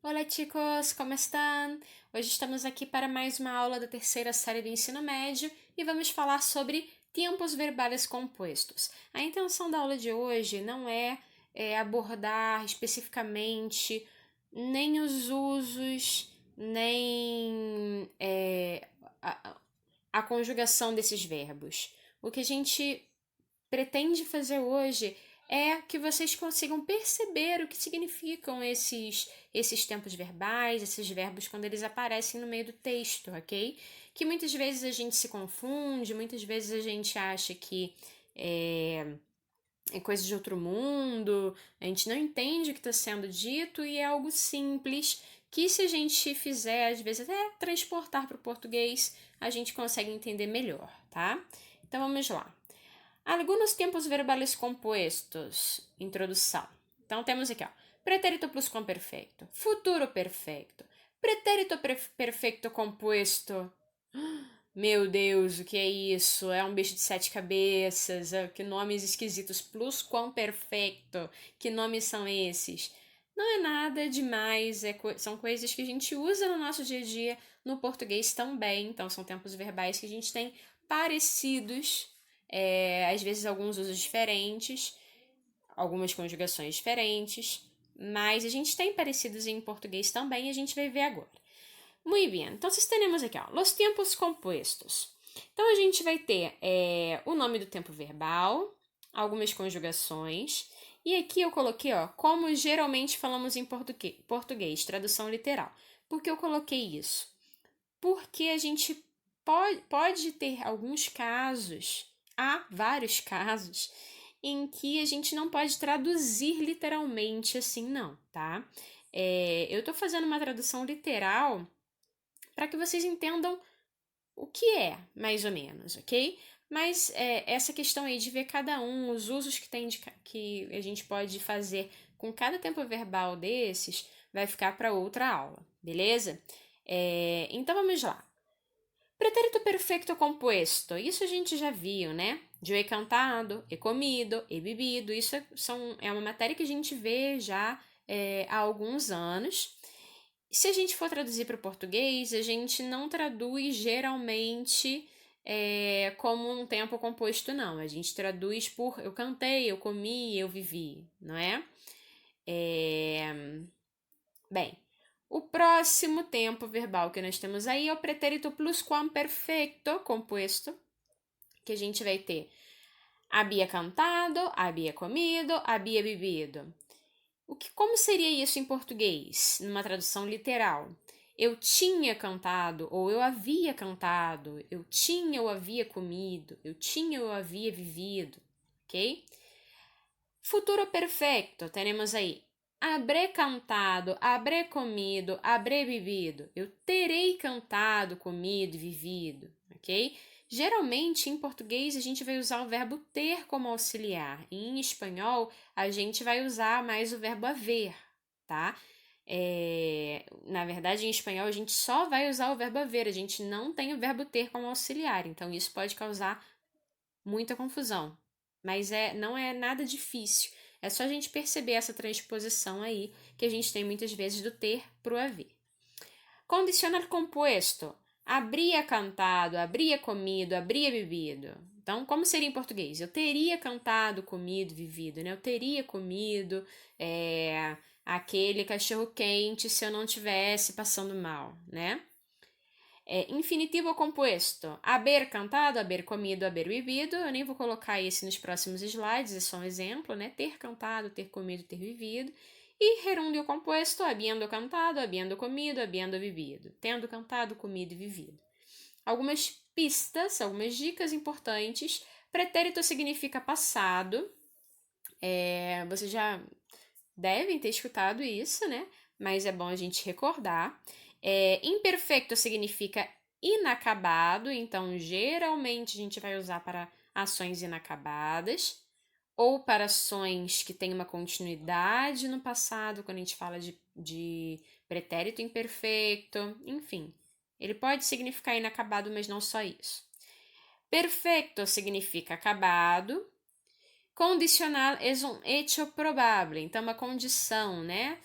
Olá, chicos, como estão? Hoje estamos aqui para mais uma aula da terceira série do ensino médio e vamos falar sobre tempos verbais compostos. A intenção da aula de hoje não é abordar especificamente nem os usos, nem a conjugação desses verbos. O que a gente pretende fazer hoje é que vocês consigam perceber o que significam esses tempos verbais, esses verbos quando eles aparecem no meio do texto, ok? Que muitas vezes a gente se confunde, muitas vezes a gente acha que é coisa de outro mundo, a gente não entende o que está sendo dito e é algo simples que, se a gente fizer, às vezes até transportar para o português, a gente consegue entender melhor, tá? Então vamos lá. Alguns tempos verbais compostos. Introdução. Então temos aqui, ó, pretérito plusquamperfeito, futuro perfeito, pretérito perfeito composto. Meu Deus, o que é isso? É um bicho de sete cabeças? Que nomes esquisitos. Plusquamperfeito. Que nomes são esses? Não é nada demais, são coisas que a gente usa no nosso dia a dia, no português também. Então são tempos verbais que a gente tem parecidos, às vezes alguns usos diferentes, algumas conjugações diferentes, mas a gente tem parecidos em português também e a gente vai ver agora. Muito bem, então temos aqui, ó, los tempos compostos. Então a gente vai ter o nome do tempo verbal, algumas conjugações, e aqui eu coloquei, ó, como geralmente falamos em português, tradução literal. Por que eu coloquei isso? Porque a gente pode ter alguns casos, há vários casos, em que a gente não pode traduzir literalmente assim, não, tá? Eu tô fazendo uma tradução literal para que vocês entendam o que é, mais ou menos, ok? Mas essa questão aí de ver cada um, os usos que tem que a gente pode fazer com cada tempo verbal desses, vai ficar para outra aula, beleza? Então vamos lá. Pretérito perfeito composto, isso a gente já viu, né? De eu he cantado, he comido, he bebido, isso é uma matéria que a gente vê já há alguns anos. Se a gente for traduzir para o português, a gente não traduz geralmente como um tempo composto, não. A gente traduz por eu cantei, eu comi, eu vivi, não é? Bem, o próximo tempo verbal que nós temos aí é o pretérito plusquamperfeito composto, que a gente vai ter havia cantado, havia comido, havia bebido. Como seria isso em português, numa tradução literal? Eu tinha cantado, ou eu havia cantado, eu tinha ou havia comido, eu tinha ou havia vivido, ok? Futuro perfeito, teremos aí habré cantado, habré comido, habré vivido. Eu terei cantado, comido e vivido, ok? Geralmente, em português, a gente vai usar o verbo ter como auxiliar. E em espanhol, a gente vai usar mais o verbo haver, tá? Na verdade, em espanhol, a gente só vai usar o verbo haver. A gente não tem o verbo ter como auxiliar. Então, isso pode causar muita confusão. Mas não é nada difícil. É só a gente perceber essa transposição aí que a gente tem muitas vezes do ter para o haver. Condicional composto. Habria cantado, habria comido, habria bebido. Então, como seria em português? Eu teria cantado, comido, vivido, né? Eu teria comido aquele cachorro quente se eu não tivesse passando mal, né? Infinitivo composto. Haber cantado, haber comido, haber bebido. Eu nem vou colocar esse nos próximos slides, é só um exemplo, né? Ter cantado, ter comido, ter vivido. E gerúndio composto, habiendo cantado, habiendo comido, habiendo vivido. Tendo cantado, comido e vivido. Algumas pistas, algumas dicas importantes. Pretérito significa passado. Vocês já devem ter escutado isso, né? Mas é bom a gente recordar. Imperfeito significa inacabado, então geralmente a gente vai usar para ações inacabadas ou para ações que têm uma continuidade no passado, quando a gente fala de pretérito imperfeito, enfim. Ele pode significar inacabado, mas não só isso. Perfeito significa acabado. Condicional é um hecho probable, então uma condição, né?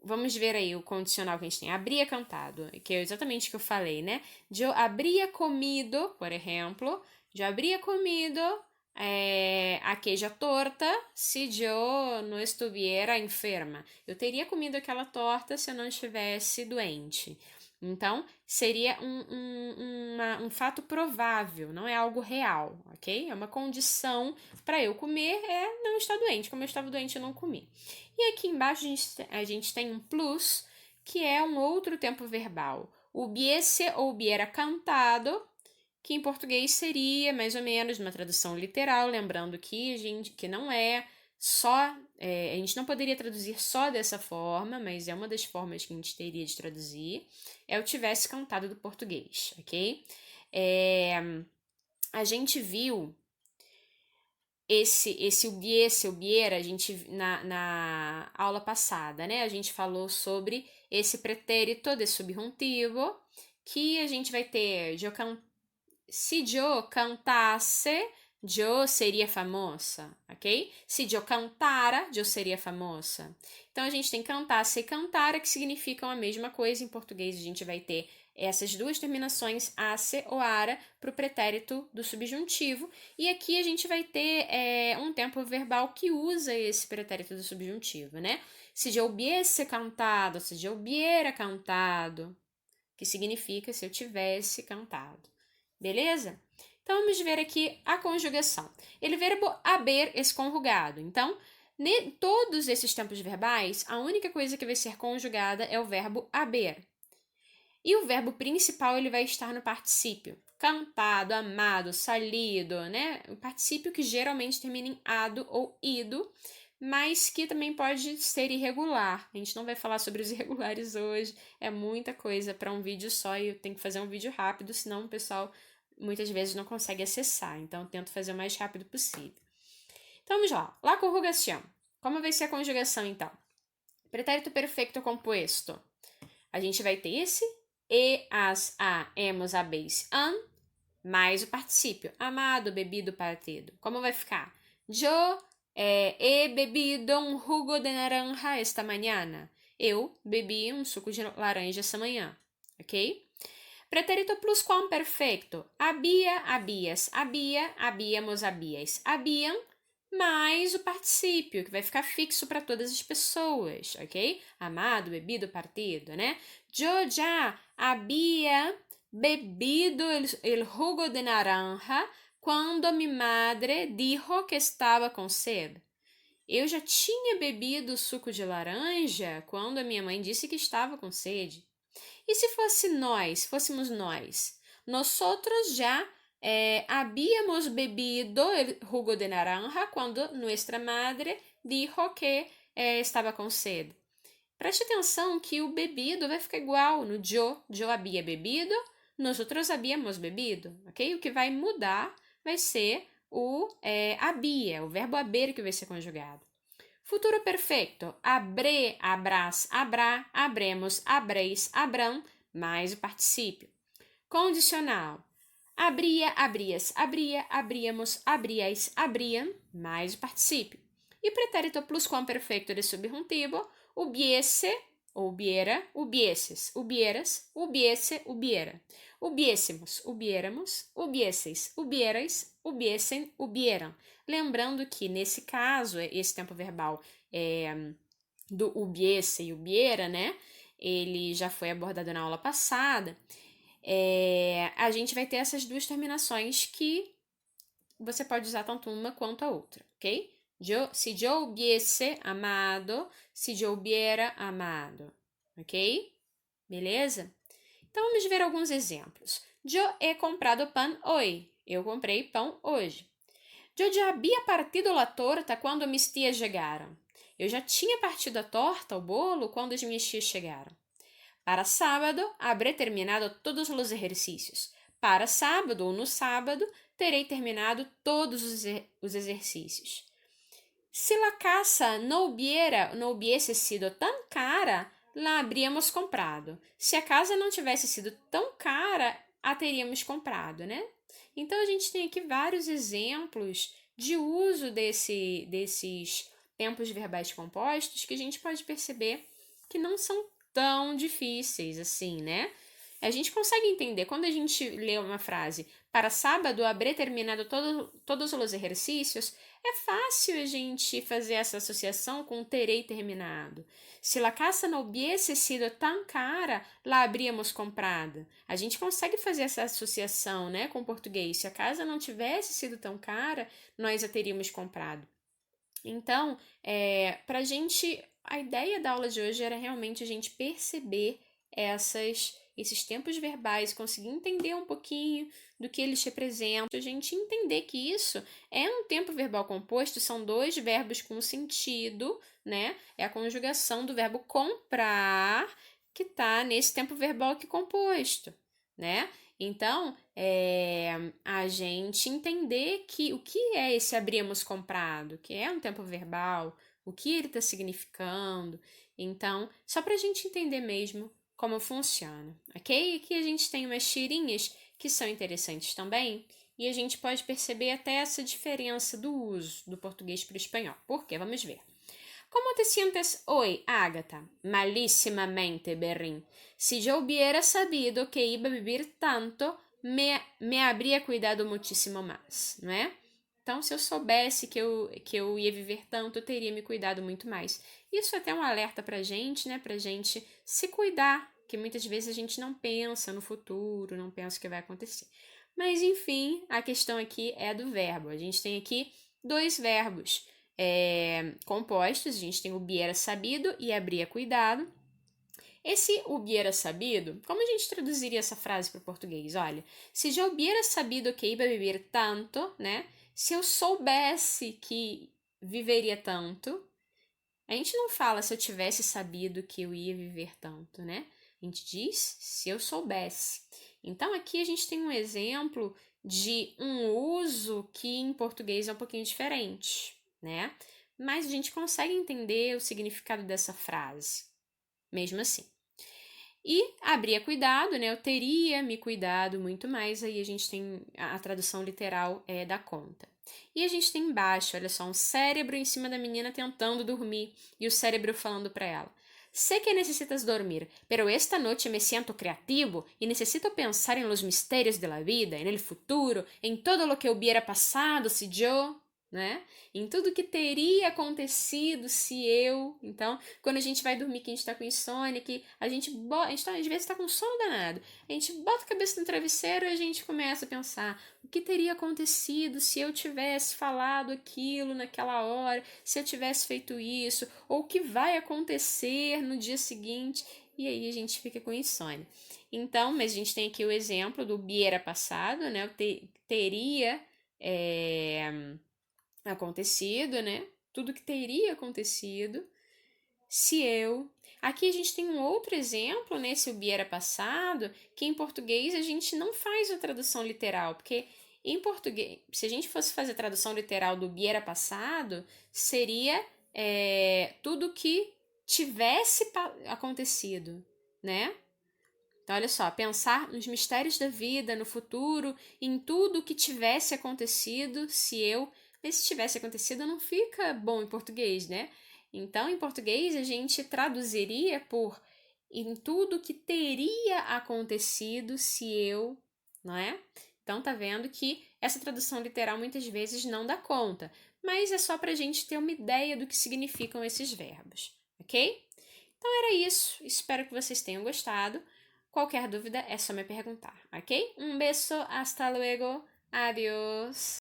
vamos ver aí o condicional que a gente tem. Habría cantado, que é exatamente o que eu falei, né? Eu habría comido, por exemplo, eu habría comido aquella torta se eu não estuviera enferma. Eu teria comido aquela torta se eu não estivesse doente. Então, seria um fato provável, não é algo real, ok? É uma condição para eu comer, não estar doente. Como eu estava doente, eu não comi. E aqui embaixo a gente tem um plus, que é um outro tempo verbal. Hubiese ou hubiera cantado, que em português seria mais ou menos uma tradução literal, lembrando que não é só, a gente não poderia traduzir só dessa forma, mas é uma das formas que a gente teria de traduzir, é o tivesse cantado do português, ok? A gente viu esse hubiese, hubiera, a gente na aula passada, né? A gente falou sobre esse pretérito de subjuntivo, que a gente vai ter se eu cantasse, eu seria famosa, ok? Se eu cantara, eu seria famosa. Então, a gente tem cantasse e cantara, que significam a mesma coisa. Em português, a gente vai ter essas duas terminações, asse ou ara, para o pretérito do subjuntivo. E aqui a gente vai ter um tempo verbal que usa esse pretérito do subjuntivo, né? Se eu hubiese cantado, se eu hubiera cantado, que significa se eu tivesse cantado. Beleza? Então, vamos ver aqui a conjugação. Ele verbo haber es conjugado. Então, todos esses tempos verbais, a única coisa que vai ser conjugada é o verbo haber. E o verbo principal ele vai estar no particípio. Cantado, amado, salido, né? O particípio que geralmente termina em ado ou ido, mas que também pode ser irregular. A gente não vai falar sobre os irregulares hoje, é muita coisa para um vídeo só e eu tenho que fazer um vídeo rápido, senão o pessoal muitas vezes não consegue acessar. Então, eu tento fazer o mais rápido possível. Então, vamos lá. La conjugação. Como vai ser a conjugação, então? Pretérito perfeito composto. A gente vai ter esse as, a, hemos, habéis, an, mais o particípio. Amado, bebido, partido. Como vai ficar? Yo he bebido um jugo de naranja esta mañana. Eu bebi um suco de laranja essa manhã. Ok? Pretérito plusquamperfeito. Había, habías, había, habíamos, habíais, habiam, mais o particípio, que vai ficar fixo para todas as pessoas, ok? Amado, bebido, partido, né? Eu já había bebido el jugo de naranja quando mi madre dijo que estava com sede. Eu já tinha bebido o suco de laranja quando a minha mãe disse que estava com sede. E se fôssemos nós? Nosotros já habíamos bebido el jugo de naranja quando nuestra madre dijo que estava com sede. Preste atenção que o bebido vai ficar igual no eu havia bebido, nós outros habíamos bebido, ok? O que vai mudar vai ser o había, o verbo haber que vai ser conjugado. Futuro perfeito, abre, abrás, abrá, abremos, abreis, abrão, mais o particípio. Condicional, abria, abrias, abria, abríamos, abriais, abriam, mais o particípio. E pretérito plusquamperfeito de subjuntivo, hubiese, hubiera, hubieses, hubieras, hubiese, hubiera. Hubiésemos, hubiéramos, hubiesseis, hubierais, hubiessem, hubieram. Lembrando que, nesse caso, esse tempo verbal do hubiese e hubiera, né? Ele já foi abordado na aula passada. A gente vai ter essas duas terminações que você pode usar tanto uma quanto a outra, ok? Se yo hubiese amado, se yo hubiera amado, ok? Beleza? Então, vamos ver alguns exemplos. Eu he comprado pão hoje. Eu comprei pão hoje. Eu já havia partido a torta quando minhas tias chegaram. Eu já tinha partido a torta, o bolo, quando as minhas tias chegaram. Para sábado, habré terminado todos os exercícios. Para sábado ou no sábado, terei terminado todos os exercícios. Se a casa não hubiese sido tão cara, lá habríamos comprado. Se a casa não tivesse sido tão cara, a teríamos comprado, né? Então, a gente tem aqui vários exemplos de uso desses tempos verbais compostos que a gente pode perceber que não são tão difíceis assim, né? A gente consegue entender, quando a gente lê uma frase, para sábado habré terminado todos os exercícios, é fácil a gente fazer essa associação com terei terminado. Se a casa não hubiese sido tão cara, la habríamos comprado. A gente consegue fazer essa associação, né, com o português. Se a casa não tivesse sido tão cara, nós a teríamos comprado. Então, para a gente, a ideia da aula de hoje era realmente a gente perceber esses tempos verbais, conseguir entender um pouquinho do que eles representam, a gente entender que isso é um tempo verbal composto, são dois verbos com sentido, né? É a conjugação do verbo comprar que está nesse tempo verbal aqui composto, né? Então, a gente entender que o que é esse abríamos comprado, que é um tempo verbal, o que ele está significando. Então, só para a gente entender mesmo como funciona, ok? Aqui a gente tem umas tirinhas que são interessantes também, e a gente pode perceber até essa diferença do uso do português para o espanhol. Por quê? Vamos ver. ¿Cómo te sientes hoy, Ágata? Malísimamente, Berrín. Si yo hubiera sabido que iba a vivir tanto, me habría cuidado muchísimo más, não é? Então, se eu soubesse que eu ia viver tanto, eu teria me cuidado muito mais. Isso é até um alerta pra gente, né? Pra gente se cuidar, que muitas vezes a gente não pensa no futuro, não pensa o que vai acontecer. Mas, enfim, a questão aqui é do verbo. A gente tem aqui dois verbos compostos, a gente tem o hubiera sabido e habría cuidado. Esse hubiera sabido, como a gente traduziria essa frase para o português? Olha, se já hubiera sabido que iba a viver tanto, né? Se eu soubesse que viveria tanto, a gente não fala se eu tivesse sabido que eu ia viver tanto, né? A gente diz se eu soubesse. Então aqui a gente tem um exemplo de um uso que em português é um pouquinho diferente, né? Mas a gente consegue entender o significado dessa frase, mesmo assim. E habria cuidado, né? Eu teria me cuidado muito mais. Aí a gente tem a tradução literal da conta. E a gente tem embaixo, olha só, um cérebro em cima da menina tentando dormir e o cérebro falando para ela: Sé que necesitas dormir, pero esta noche me siento creativo y necesito pensar en los misterios de la vida, en el futuro, en todo lo que hubiera pasado si yo, né? Em tudo que teria acontecido se eu. Então, quando a gente vai dormir, que a gente tá com insônia, que a gente às vezes tá com sono danado, a gente bota a cabeça no travesseiro e a gente começa a pensar o que teria acontecido se eu tivesse falado aquilo naquela hora, se eu tivesse feito isso, ou o que vai acontecer no dia seguinte, e aí a gente fica com insônia. Então, mas a gente tem aqui o exemplo do hubiera passado, né? Teria acontecido, né? Tudo que teria acontecido se eu. Aqui a gente tem um outro exemplo nesse hubiera passado, que em português a gente não faz a tradução literal, porque em português, se a gente fosse fazer a tradução literal do hubiera passado, seria tudo que tivesse acontecido, né? Então, olha só, pensar nos mistérios da vida, no futuro, em tudo que tivesse acontecido se eu. Mas se tivesse acontecido, não fica bom em português, né? Então, em português, a gente traduziria por em tudo que teria acontecido se eu, não é? Então, tá vendo que essa tradução literal muitas vezes não dá conta, mas é só para a gente ter uma ideia do que significam esses verbos, ok? Então, era isso. Espero que vocês tenham gostado. Qualquer dúvida é só me perguntar, ok? Um beijo, hasta luego, adiós!